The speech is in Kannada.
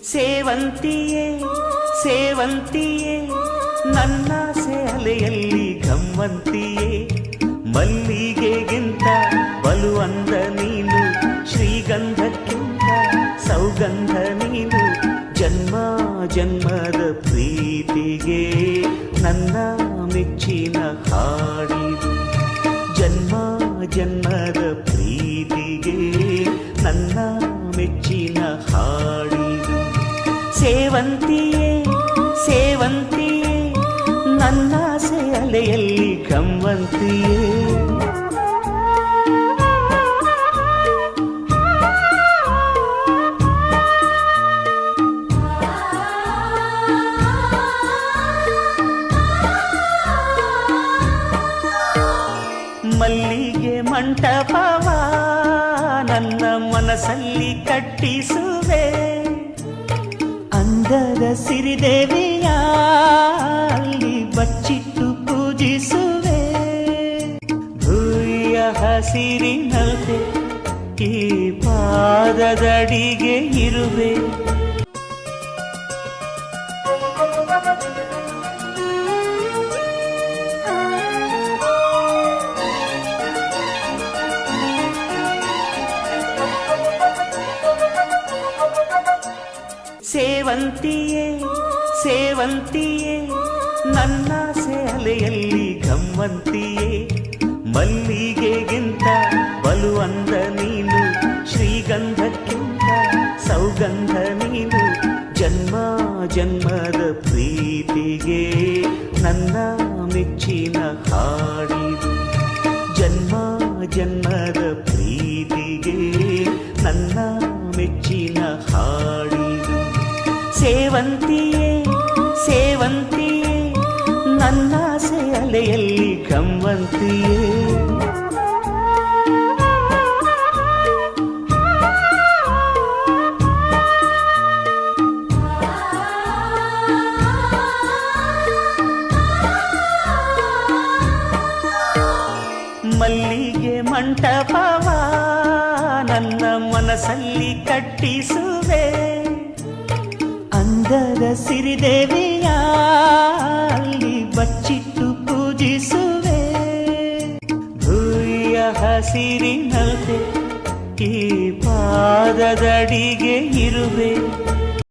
ಸೇವಂತಿಯೇ ಸೇವಂತಿಯೇ ನನ್ನಾಸೆ ಅಲೆಯಲ್ಲಿ ಗಮ್ಮಂತಿಯೇ ಮಲ್ಲಿಗೆಗಿಂತ ಬಲು ಅಂದ ನೀನು ಶ್ರೀಗಂಧಕ್ಕಿಂತ ಸೌಗಂಧ ನೀನು ಜನ್ಮ ಜನ್ಮದ ಪ್ರೀತಿಗೆ ನನ್ನ ಮೆಚ್ಚಿನ ಹಾಡಿದು ಜನ್ಮ ಜನ್ಮದ ಪ್ರೀತಿಗೆ ನನ್ನ ಮೆಚ್ಚಿನ ಹಾಡಿದು ಸೇವಂತಿಯೇ ಸೇವಂತಿಯೇ ನನ್ನಾಸೆ ಅಲೆಯಲ್ಲಿ ಗಮ್ಮಂತಿಯೇ ಮಲ್ಲಿಗೆ ಮಂಟಪವ ನನ್ನ ಮನಸ್ಸಲ್ಲಿ ಕಟ್ಟಿಸುವೆ ಅಂದದ ಸಿರಿದೇವಿಯ ಅಲ್ಲಿ ಬಚ್ಚಿಟ್ಟು ಪೂಜಿಸುವೆ ಭೂಯ ಹಸಿರಿನಲ್ದೆ ಈ ಪಾದದಡಿಗೆ ಇರುವೆ ಸೇವಂತಿಯೇ ಸೇವಂತಿಯೇ ನನ್ನಾಸೆ ಅಲೆಯಲ್ಲಿ ಗಮ್ಮಂತಿಯೇ ಮಲ್ಲಿಗೆಗಿಂತ ಬಲು ಅಂದ ನೀನು ಶ್ರೀಗಂಧಕ್ಕಿಂತ ಸೌಗಂಧ ನೀನು ಜನ್ಮ ಜನ್ಮದ ಪ್ರೀತಿಗೆ ನನ್ನ ಮೆಚ್ಚಿನ ಹಾಡಿದು ಜನ್ಮ ಜನ್ಮದ ಪ್ರೀತಿಗೆ ನನ್ನ ಮೆಚ್ಚಿನ ಹಾಡಿದು ಸೇವಂತಿಯೇ ಸೇವಂತಿಯೇ ನನ್ನಾಸೆ ಅಲೆಯಲ್ಲಿ ಗಮ್ಮಂತಿಯೇ ಮಲ್ಲಿಗೆ ಮಂಟಪವ ನನ್ನ ಮನಸ್ಸಲ್ಲಿ ಕಟ್ಟಿಸುವೆ ಅಂದದ ಸಿರಿದೇವಿಯ ಅಲ್ಲಿ ಬಚ್ಚಿಟ್ಟು ಪೂಜಿಸುವೆ ಭೂಯ ಹಸಿರಿನಲ್ದೆ ಈ ಪಾದದಡಿಗೆ ಇರುವೆ